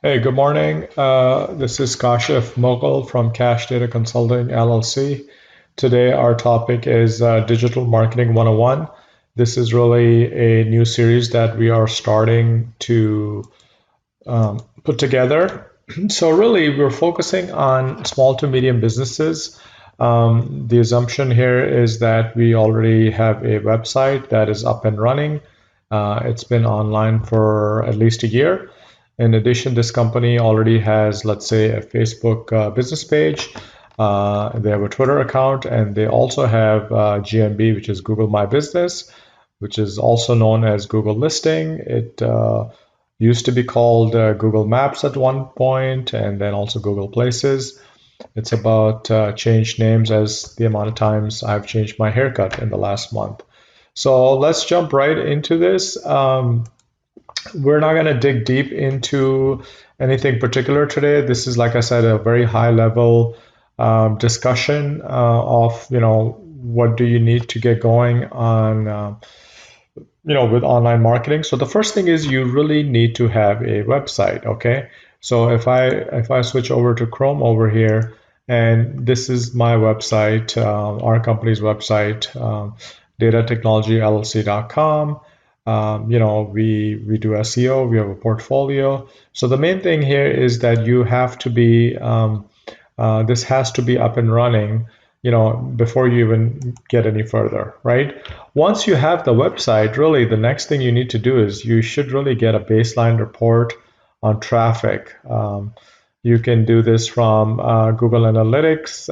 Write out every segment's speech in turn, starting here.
Hey, good morning. This is Kashif Mughal from Cash Data Consulting LLC. Today, our topic is Digital Marketing 101. This is really a new series that we are starting to put together. So, really, we're focusing on small to medium businesses. The assumption here is that we already have a website that is up and running. It's been online for at least a year. In addition, this company already has, let's say, a Facebook business page. They have a Twitter account, and they also have GMB, which is Google My Business, which is also known as Google Listing. It used to be called Google Maps at one point, and then also Google Places. It's about changed names as the amount of times I've changed my haircut in the last month. So let's jump right into this. We're not going to dig deep into anything particular today. This is, like I said, a very high level discussion of, what do you need to get going on, with online marketing. So the first thing is you really need to have a website. Okay. So if I switch over to Chrome over here, and this is my website, our company's website, datatechnologyllc.com. We do SEO, we have a portfolio. So the main thing here is that you have to be, this has to be up and running, before you even get any further, right? Once you have the website, really the next thing you need to do is you should really get a baseline report on traffic. You can do this from Google Analytics,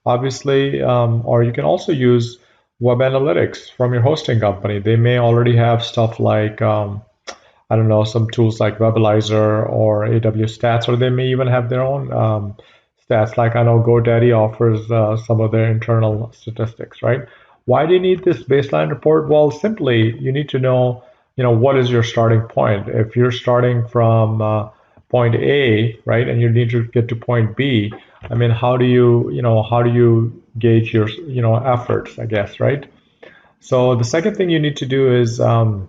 obviously, or you can also use Web Analytics from your hosting company. They may already have stuff like, I don't know, some tools like Webalizer or AWS Stats, or they may even have their own stats. Like I know GoDaddy offers some of their internal statistics, right? Why do you need this baseline report? Well, simply you need to know, what is your starting point. If you're starting from point A, right, and you need to get to point B, I mean, how do you gauge your, efforts, I guess, right? So the second thing you need to do is, uh,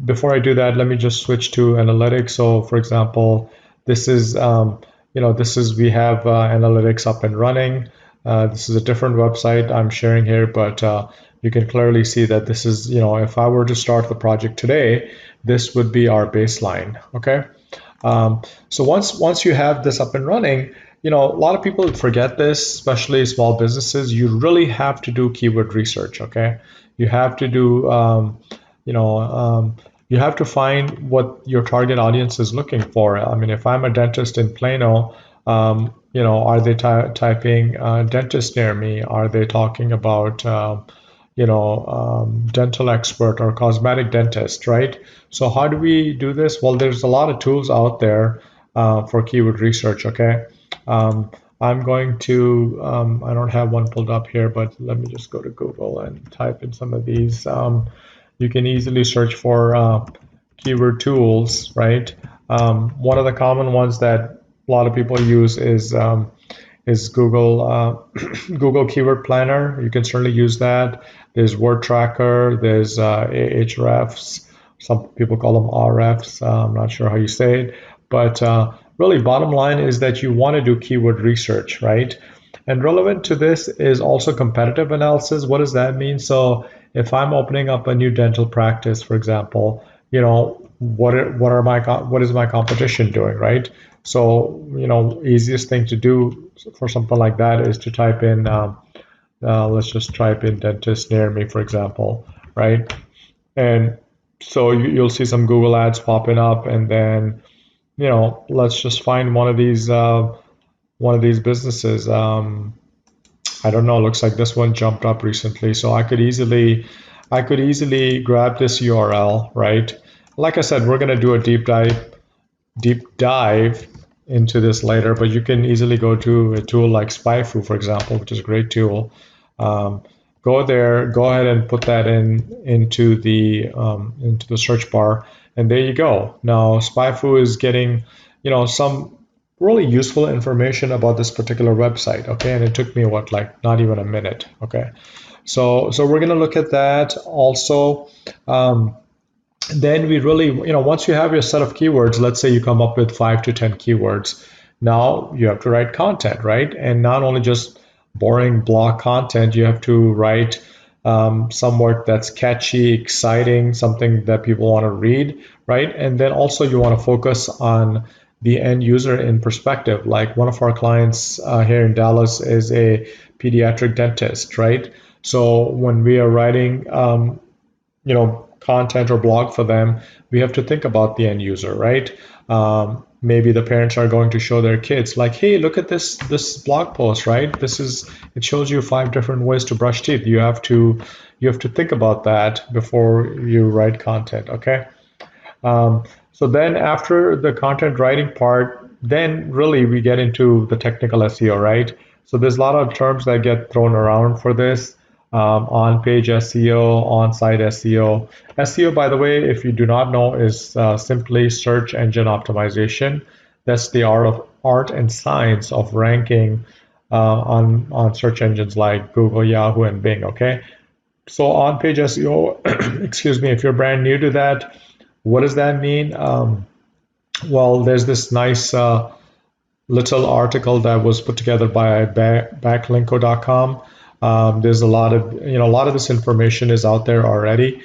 before I do that, let me just switch to analytics. So for example, this is, we have analytics up and running. This is a different website I'm sharing here, but you can clearly see that this is, if I were to start the project today, this would be our baseline, okay? So once you have this up and running, a lot of people forget this, especially small businesses. You really have to do keyword research, okay? You have to do, you have to find what your target audience is looking for. I mean, if I'm a dentist in Plano, are they typing dentist near me? Are they talking about, dental expert or cosmetic dentist, right? So how do we do this? Well, there's a lot of tools out there for keyword research, okay? I'm going to, I don't have one pulled up here, but let me just go to Google and type in some of these. You can easily search for keyword tools, right? One of the common ones that a lot of people use is Google Google Keyword Planner. You can certainly use that. There's Word Tracker. There's Ahrefs. Some people call them RFs. I'm not sure how you say it, but really, bottom line is that you want to do keyword research, right? And relevant to this is also competitive analysis. What does that mean? So if I'm opening up a new dental practice, for example, what is my competition doing, right? So easiest thing to do for something like that is to type in, let's just type in dentist near me, for example, right? And so you'll see some Google ads popping up, and then let's just find one of these businesses. I don't know. Looks like this one jumped up recently, so I could easily grab this URL, right? Like I said, we're gonna do a deep dive into this later, but you can easily go to a tool like SpyFu, for example, which is a great tool. Go there, go ahead and put that into the search bar, and there you go. Now SpyFu is getting, some really useful information about this particular website. Okay, and it took me like not even a minute. Okay, so we're gonna look at that also. Then we really, once you have your set of keywords, let's say you come up with 5 to 10 keywords, now you have to write content, right? And not only just boring blog content, you have to write some work that's catchy, exciting, something that people want to read, right? And then also you want to focus on the end user in perspective. Like one of our clients here in Dallas is a pediatric dentist, right? So when we are writing content or blog for them, we have to think about the end user, right? Maybe the parents are going to show their kids like, hey, look at this blog post, right? It shows you 5 different ways to brush teeth. You have to think about that before you write content, okay? So then after the content writing part, then really we get into the technical SEO, right? So there's a lot of terms that get thrown around for this. On-page SEO, on-site SEO. SEO, by the way, if you do not know, is simply search engine optimization. That's the art and science of ranking on search engines like Google, Yahoo, and Bing. Okay, so on-page SEO, excuse me, if you're brand new to that, what does that mean? Well, there's this nice little article that was put together by backlinko.com. There's a lot of this information is out there already.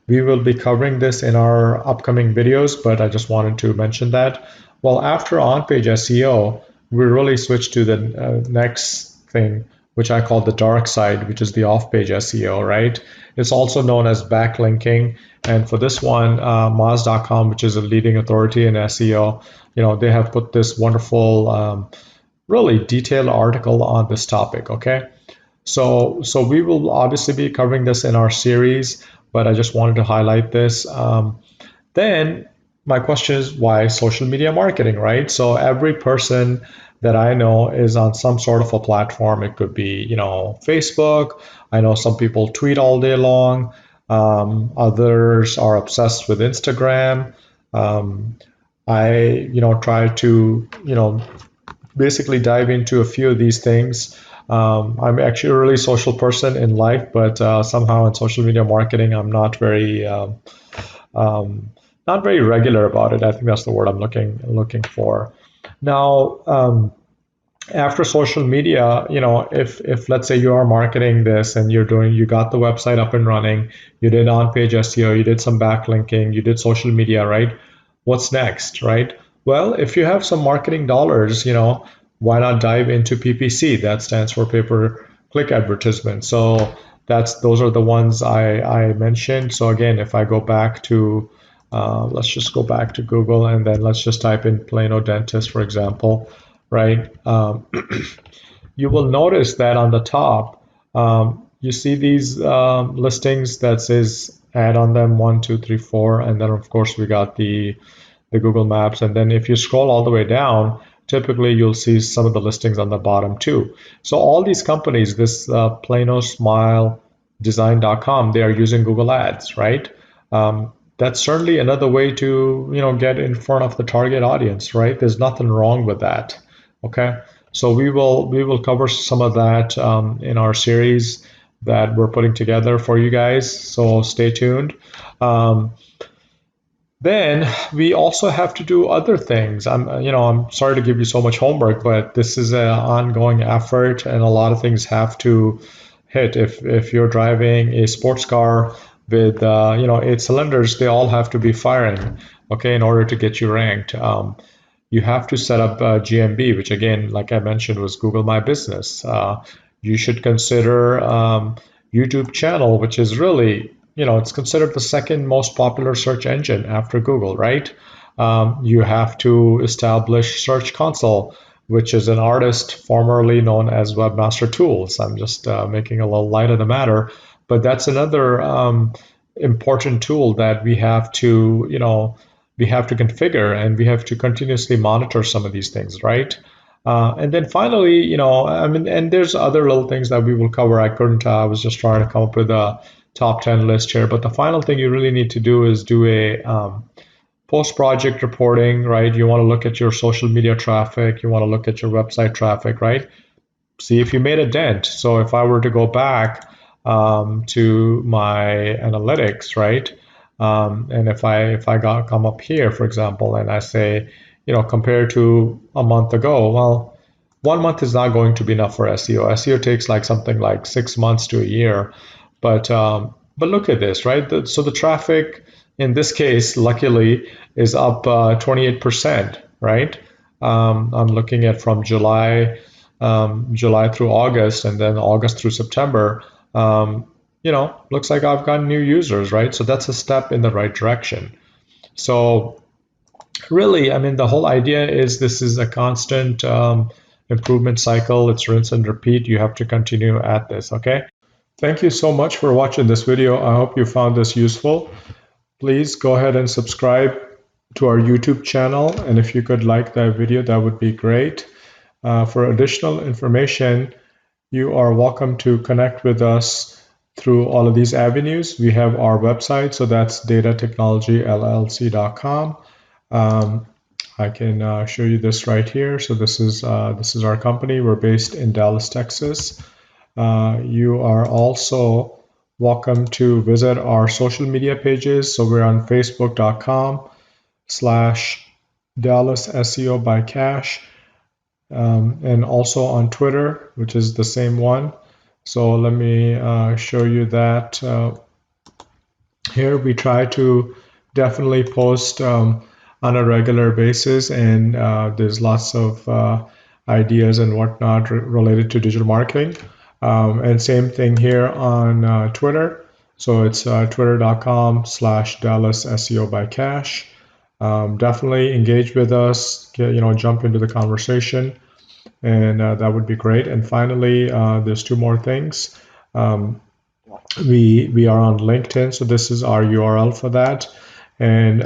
We will be covering this in our upcoming videos, but I just wanted to mention that. Well, after on-page SEO, we really switch to the next thing, which I call the dark side, which is the off-page SEO, right? It's also known as backlinking. And for this one, Moz.com, which is a leading authority in SEO, they have put this wonderful, really detailed article on this topic. Okay, so we will obviously be covering this in our series, but I just wanted to highlight this. Then my question is, why social media marketing, right? So every person that I know is on some sort of a platform. It could be, Facebook. I know some people tweet all day long. Others are obsessed with Instagram. I, try to, basically dive into a few of these things. I'm actually a really social person in life, but somehow in social media marketing, I'm um, not very regular about it. I think that's the word I'm looking for. Now, after social media, if let's say you are marketing this and you got the website up and running, you did on-page SEO, you did some backlinking, you did social media, right? What's next, right? Well, if you have some marketing dollars, why not dive into PPC? That stands for pay-per-click advertisement. So those are the ones I mentioned. So again, if I go back to let's just go back to Google and then let's just type in Plano dentist, for example, right? You will notice that on the top, you see these listings that says add on them 1, 2, 3, 4, and then of course we got the Google Maps. And then if you scroll all the way down, typically you'll see some of the listings on the bottom too. So all these companies, this Plano Smile Design.com, they are using Google Ads, right? That's certainly another way to get in front of the target audience, right? There's nothing wrong with that. Okay, so we will cover some of that in our series that we're putting together for you guys. So stay tuned. Then we also have to do other things. I'm sorry to give you so much homework, but this is an ongoing effort, and a lot of things have to hit. If you're driving a sports car with 8 cylinders, they all have to be firing, okay, in order to get you ranked. You have to set up GMB, which again, like I mentioned, was Google My Business. You should consider YouTube channel, which is really, it's considered the second most popular search engine after Google, right? You have to establish Search Console, which is an artist formerly known as Webmaster Tools. I'm just making a little light of the matter, but that's another important tool that we have to configure, and we have to continuously monitor some of these things, right? And then finally, and there's other little things that we will cover. I was just trying to come up with a top 10 list here, but the final thing you really need to do is do a post-project reporting, right? You want to look at your social media traffic, you want to look at your website traffic, right? See if you made a dent. So if I were to go back to my analytics, right? And if I come up here, for example, and I say, compared to a month ago, well, 1 month is not going to be enough for SEO. SEO takes like something like 6 months to a year. But look at this, right? So the traffic in this case, luckily, is up 28%, right? I'm looking at from July through August, and then August through September. Looks like I've got new users, right? So that's a step in the right direction. So really, I mean, the whole idea is this is a constant improvement cycle. It's rinse and repeat. You have to continue at this, okay? Thank you so much for watching this video. I hope you found this useful. Please go ahead and subscribe to our YouTube channel. And if you could like that video, that would be great. For additional information, you are welcome to connect with us through all of these avenues. We have our website, so that's datatechnologyllc.com. I can show you this right here. So this is our company. We're based in Dallas, Texas. You are also welcome to visit our social media pages. So we're on facebook.com/Dallas SEO by Cash, and also on Twitter, which is the same one. So let me show you that. Here we try to definitely post on a regular basis, and there's lots of ideas and whatnot related to digital marketing. And same thing here on Twitter. So it's twitter.com/Dallas SEO by Cash. Definitely engage with us, jump into the conversation, and that would be great. And finally, there's two more things. We are on LinkedIn, so this is our URL for that, and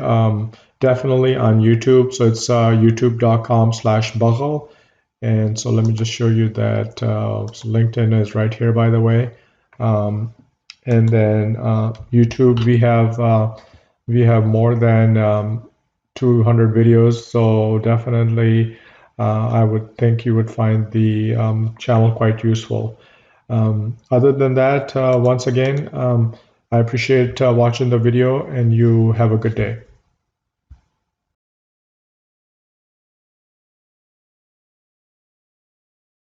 definitely on YouTube. So it's youtube.com/Baghal. And so let me just show you that. So LinkedIn is right here, by the way. And then YouTube, we have more than 200 videos. So definitely, I would think you would find the channel quite useful. Other than that, once again, I appreciate watching the video, and you have a good day.